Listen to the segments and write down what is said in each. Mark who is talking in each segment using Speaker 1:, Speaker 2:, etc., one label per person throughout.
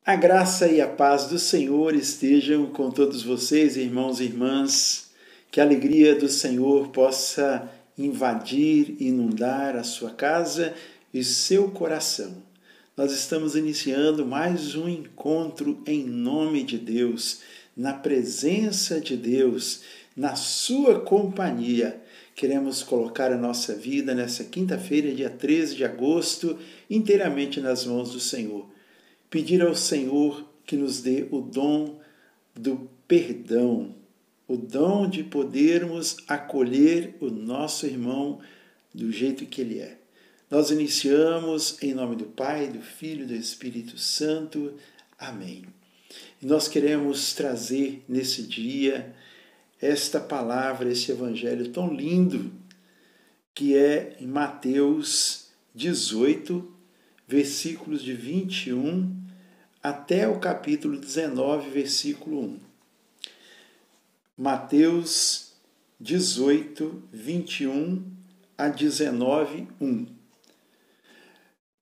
Speaker 1: A graça e a paz do Senhor estejam com todos vocês, irmãos e irmãs. Que a alegria do Senhor possa invadir, inundar a sua casa e seu coração. Nós estamos iniciando mais um encontro em nome de Deus, na presença de Deus, na sua companhia. Queremos colocar a nossa vida nessa quinta-feira, dia 13 de agosto, inteiramente nas mãos do Senhor. Pedir ao Senhor que nos dê o dom do perdão, o dom de podermos acolher o nosso irmão do jeito que ele é. Nós iniciamos em nome do Pai, do Filho e do Espírito Santo. Amém. E nós queremos trazer nesse dia esta palavra, esse evangelho tão lindo, que é em Mateus 18, versículos de 21 até o capítulo 19, versículo 1. Mateus 18, 21 a 19, 1.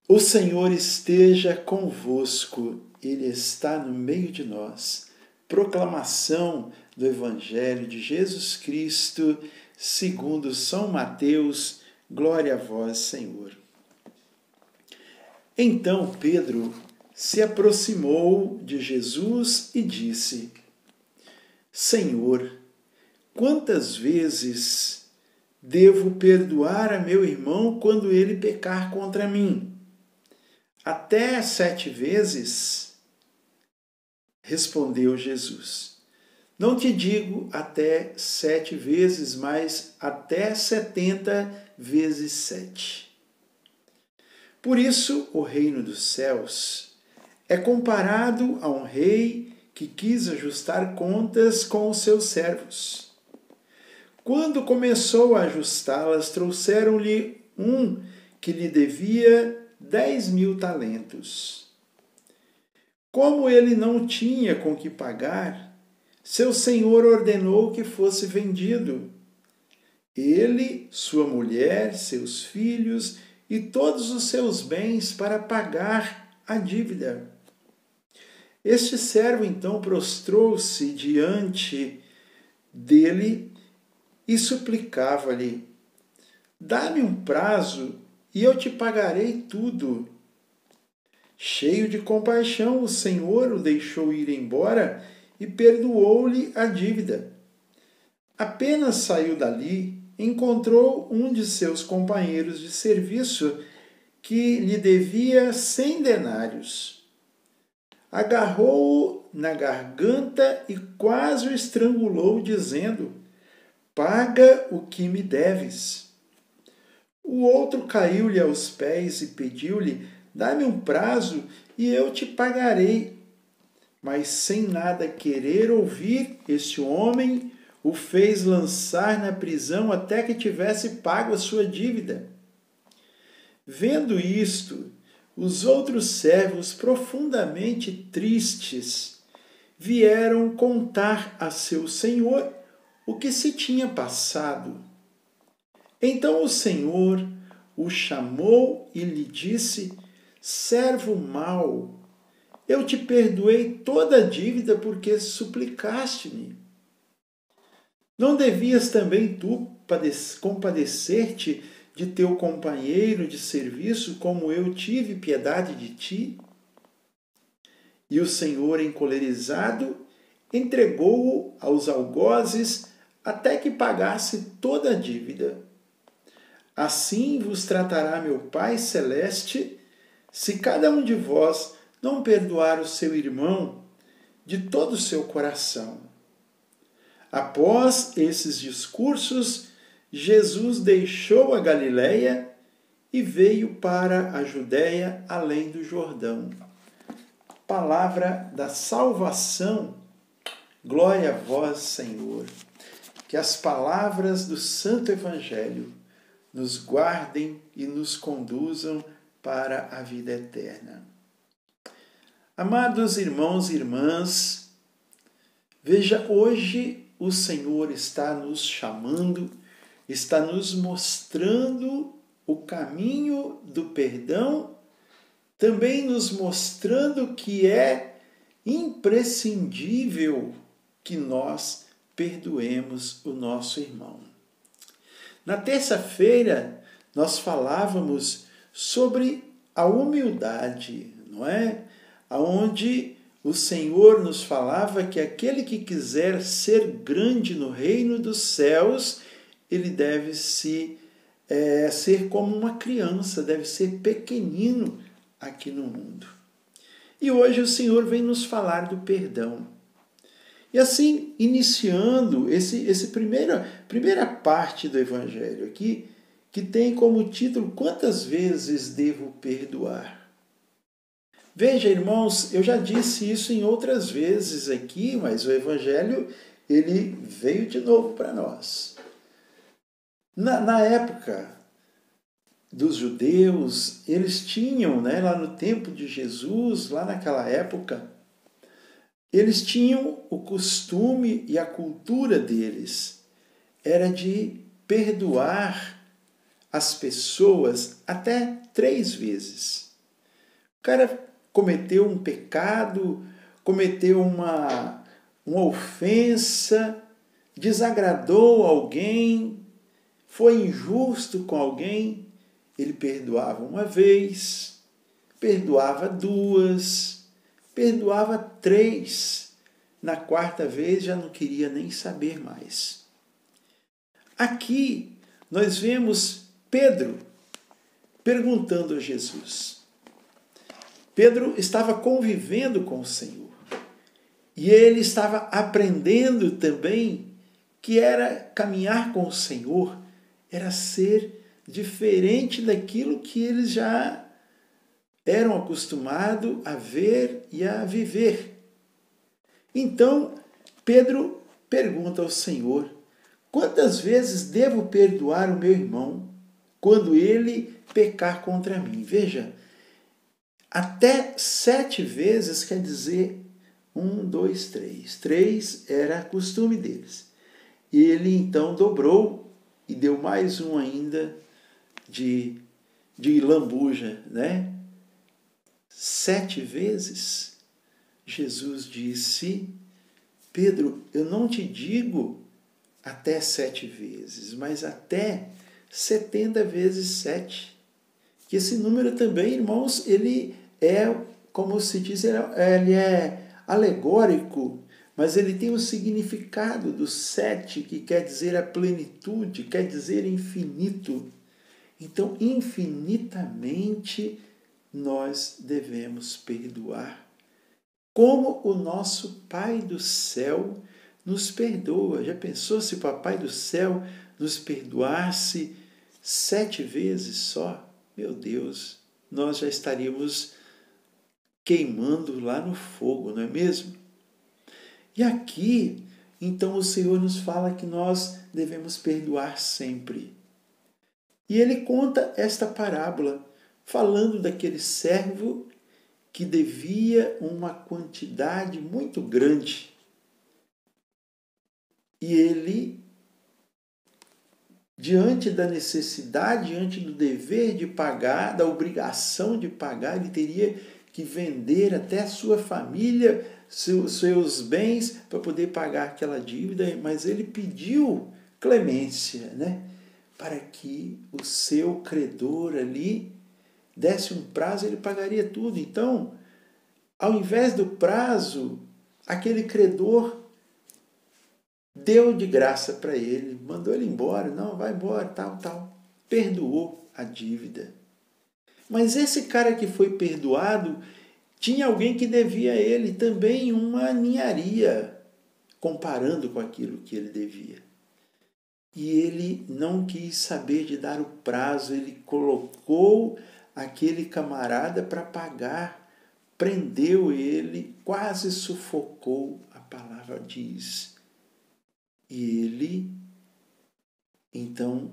Speaker 1: O Senhor esteja convosco, Ele está no meio de nós. Proclamação do Evangelho de Jesus Cristo, segundo São Mateus. Glória a vós, Senhor. Então Pedro se aproximou de Jesus e disse: Senhor, quantas vezes devo perdoar a meu irmão quando ele pecar contra mim? Até 7 vezes? Respondeu Jesus. Não te digo até 7 vezes, mas até 70 vezes 7. Por isso, o reino dos céus é comparado a um rei que quis ajustar contas com os seus servos. Quando começou a ajustá-las, trouxeram-lhe um que lhe devia 10.000 talentos. Como ele não tinha com que pagar, seu senhor ordenou que fosse vendido. Ele, sua mulher, seus filhos e todos os seus bens para pagar a dívida. Este servo então prostrou-se diante dele e suplicava-lhe: dá-me um prazo e eu te pagarei tudo. Cheio de compaixão, o Senhor o deixou ir embora e perdoou-lhe a dívida. Apenas saiu dali, encontrou um de seus companheiros de serviço que lhe devia 100 denários. Agarrou-o na garganta e quase o estrangulou, dizendo: paga o que me deves. O outro caiu-lhe aos pés e pediu-lhe: dá-me um prazo e eu te pagarei. Mas sem nada querer ouvir, este homem o fez lançar na prisão até que tivesse pago a sua dívida. Vendo isto, os outros servos, profundamente tristes, vieram contar a seu senhor o que se tinha passado. Então o senhor o chamou e lhe disse: servo mau, eu te perdoei toda a dívida porque suplicaste-me. Não devias também tu compadecer-te de teu companheiro de serviço, como eu tive piedade de ti? E o Senhor, encolerizado, entregou-o aos algozes até que pagasse toda a dívida. Assim vos tratará meu Pai Celeste, se cada um de vós não perdoar o seu irmão de todo o seu coração. Após esses discursos, Jesus deixou a Galileia e veio para a Judéia, além do Jordão. Palavra da salvação. Glória a vós, Senhor. Que as palavras do Santo Evangelho nos guardem e nos conduzam para a vida eterna. Amados irmãos e irmãs, veja, hoje o Senhor está nos chamando, está nos mostrando o caminho do perdão, também nos mostrando que é imprescindível que nós perdoemos o nosso irmão. Na terça-feira, nós falávamos sobre a humildade, não é? Onde o Senhor nos falava que aquele que quiser ser grande no reino dos céus, ele deve ser como uma criança, deve ser pequenino aqui no mundo. E hoje o Senhor vem nos falar do perdão. E assim, iniciando essa primeira parte do Evangelho aqui, que tem como título, quantas vezes devo perdoar? Veja, irmãos, eu já disse isso em outras vezes aqui, mas o Evangelho ele veio de novo para nós. Na época dos judeus, eles tinham, lá no tempo de Jesus, lá naquela época, eles tinham o costume e a cultura deles era de perdoar as pessoas até 3 vezes. O cara cometeu um pecado, cometeu uma ofensa, desagradou alguém, foi injusto com alguém, ele perdoava 1 vez, perdoava 2, perdoava 3. Na 4ª vez já não queria nem saber mais. Aqui nós vemos Pedro perguntando a Jesus. Pedro estava convivendo com o Senhor. E ele estava aprendendo também que era caminhar com o Senhor, era ser diferente daquilo que eles já eram acostumados a ver e a viver. Então, Pedro pergunta ao Senhor, quantas vezes devo perdoar o meu irmão quando ele pecar contra mim? Veja, até 7 vezes quer dizer 1, 2, 3. 3 era costume deles. E ele então dobrou e deu mais um ainda de lambuja, 7 vezes. Jesus disse, Pedro, eu não te digo até 7 vezes, mas até 70 vezes 7. Que esse número também, irmãos, ele é, como se diz, ele é alegórico, mas ele tem o significado do 7, que quer dizer a plenitude, quer dizer infinito. Então, infinitamente, nós devemos perdoar. Como o nosso Pai do céu nos perdoa. Já pensou se o Papai do céu nos perdoasse 7 vezes só? Meu Deus, nós já estaríamos queimando lá no fogo, não é mesmo? E aqui, então, o Senhor nos fala que nós devemos perdoar sempre. E ele conta esta parábola, falando daquele servo que devia uma quantidade muito grande. E ele, diante da necessidade, diante do dever de pagar, da obrigação de pagar, ele teria que vender até a sua família, seus bens, para poder pagar aquela dívida, mas ele pediu clemência, para que o seu credor ali desse um prazo, ele pagaria tudo. Então, ao invés do prazo, aquele credor deu de graça para ele, mandou ele embora, não, vai embora, tal. Perdoou a dívida. Mas esse cara que foi perdoado, tinha alguém que devia a ele também uma ninharia, comparando com aquilo que ele devia. E ele não quis saber de dar o prazo, ele colocou aquele camarada para pagar, prendeu ele, quase sufocou, a palavra diz. E ele, então,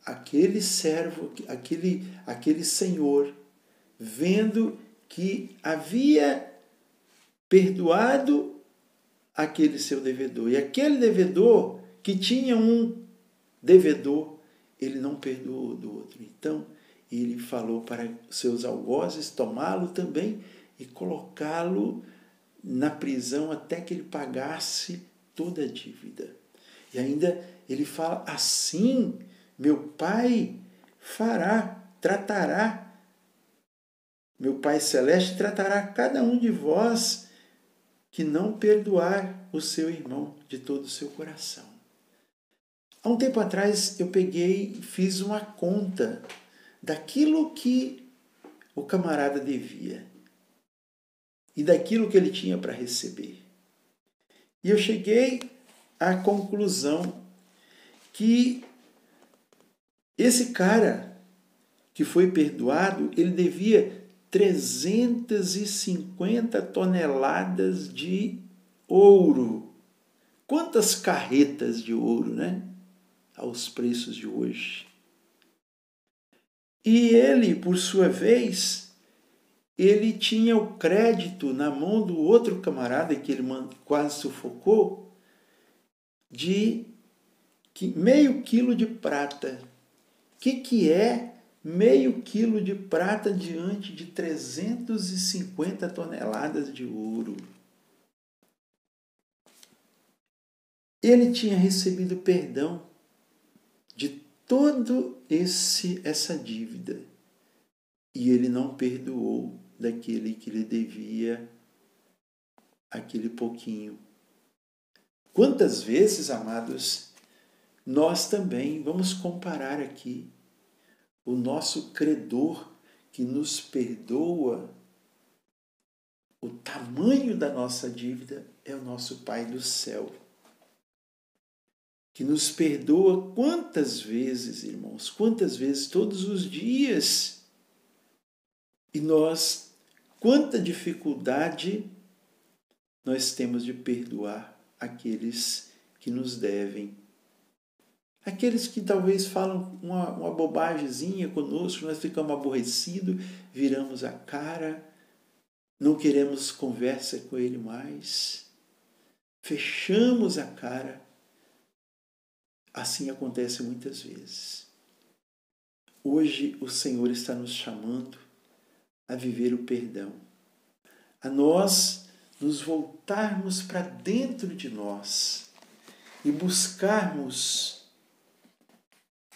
Speaker 1: aquele servo, aquele senhor, vendo que havia perdoado aquele seu devedor, e aquele devedor que tinha um devedor, ele não perdoou do outro. Então, ele falou para seus algozes tomá-lo também e colocá-lo na prisão até que ele pagasse toda a dívida. E ainda ele fala: assim meu Pai fará, tratará. Meu Pai Celeste tratará cada um de vós que não perdoar o seu irmão de todo o seu coração. Há um tempo atrás eu fiz uma conta daquilo que o camarada devia e daquilo que ele tinha para receber. E eu cheguei à conclusão que esse cara que foi perdoado, ele devia 350 toneladas de ouro. Quantas carretas de ouro, né? Aos preços de hoje. E ele, por sua vez, ele tinha o crédito na mão do outro camarada que ele quase sufocou, de meio quilo de prata. O que é meio quilo de prata diante de 350 toneladas de ouro? Ele tinha recebido perdão de toda essa dívida. E ele não perdoou daquele que lhe devia aquele pouquinho. Quantas vezes, amados, nós também vamos comparar aqui o nosso credor que nos perdoa, o tamanho da nossa dívida é o nosso Pai do céu, que nos perdoa quantas vezes, irmãos, quantas vezes, todos os dias. E nós, quanta dificuldade nós temos de perdoar aqueles que nos devem. Aqueles que talvez falam uma bobagemzinha conosco, nós ficamos aborrecidos, viramos a cara, não queremos conversa com ele mais, fechamos a cara. Assim acontece muitas vezes. Hoje o Senhor está nos chamando a viver o perdão, a nós nos voltarmos para dentro de nós e buscarmos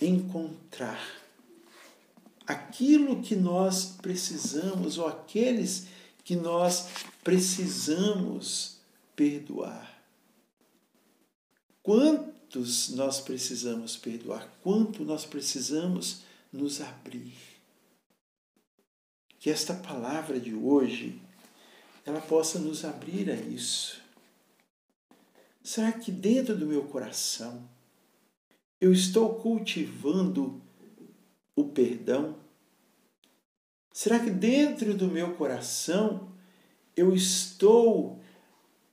Speaker 1: encontrar aquilo que nós precisamos ou aqueles que nós precisamos perdoar. Quantos nós precisamos perdoar? Quanto nós precisamos nos abrir? Que esta palavra de hoje, ela possa nos abrir a isso. Será que dentro do meu coração eu estou cultivando o perdão? Será que dentro do meu coração eu estou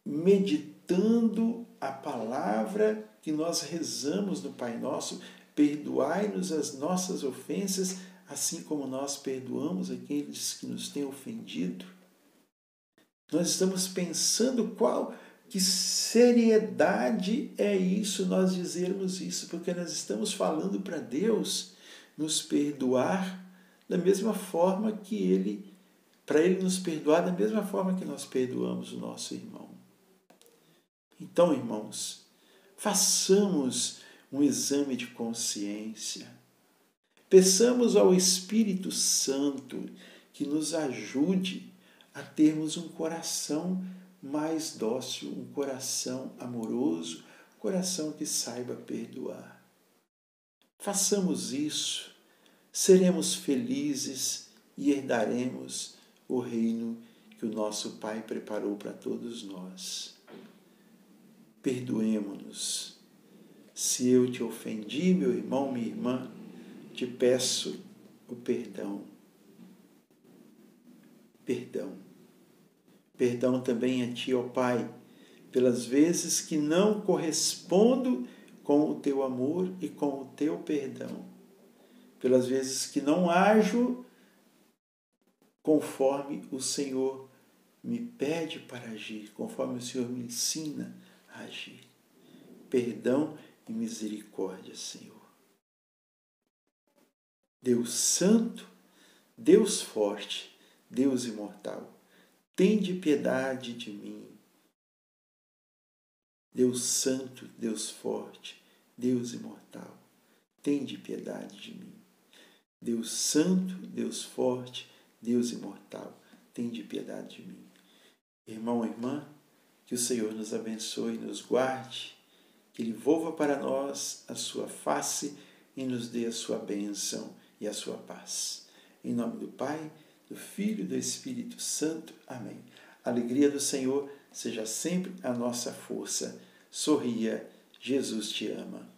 Speaker 1: meditando a palavra que nós rezamos no Pai Nosso? Perdoai-nos as nossas ofensas, assim como nós perdoamos aqueles que nos têm ofendido. Nós estamos pensando que seriedade é isso, nós dizermos isso, porque nós estamos falando para Deus nos perdoar da mesma forma que para Ele nos perdoar da mesma forma que nós perdoamos o nosso irmão. Então, irmãos, façamos um exame de consciência. Peçamos ao Espírito Santo que nos ajude a termos um coração mais dócil, um coração amoroso, um coração que saiba perdoar. Façamos isso, seremos felizes e herdaremos o reino que o nosso Pai preparou para todos nós. Perdoemo-nos. Se eu te ofendi, meu irmão, minha irmã, te peço o perdão. Perdão. Perdão também a ti, ó Pai, pelas vezes que não correspondo com o teu amor e com o teu perdão. Pelas vezes que não ajo conforme o Senhor me pede para agir, conforme o Senhor me ensina a agir. Perdão e misericórdia, Senhor. Deus Santo, Deus forte, Deus imortal, tende piedade de mim. Deus santo, Deus forte, Deus imortal, tende piedade de mim. Deus santo, Deus forte, Deus imortal, tende piedade de mim. Irmão, irmã, que o Senhor nos abençoe e nos guarde, que Ele volva para nós a sua face e nos dê a sua bênção e a sua paz. Em nome do Pai, do Filho e do Espírito Santo. Amém. A alegria do Senhor seja sempre a nossa força. Sorria, Jesus te ama.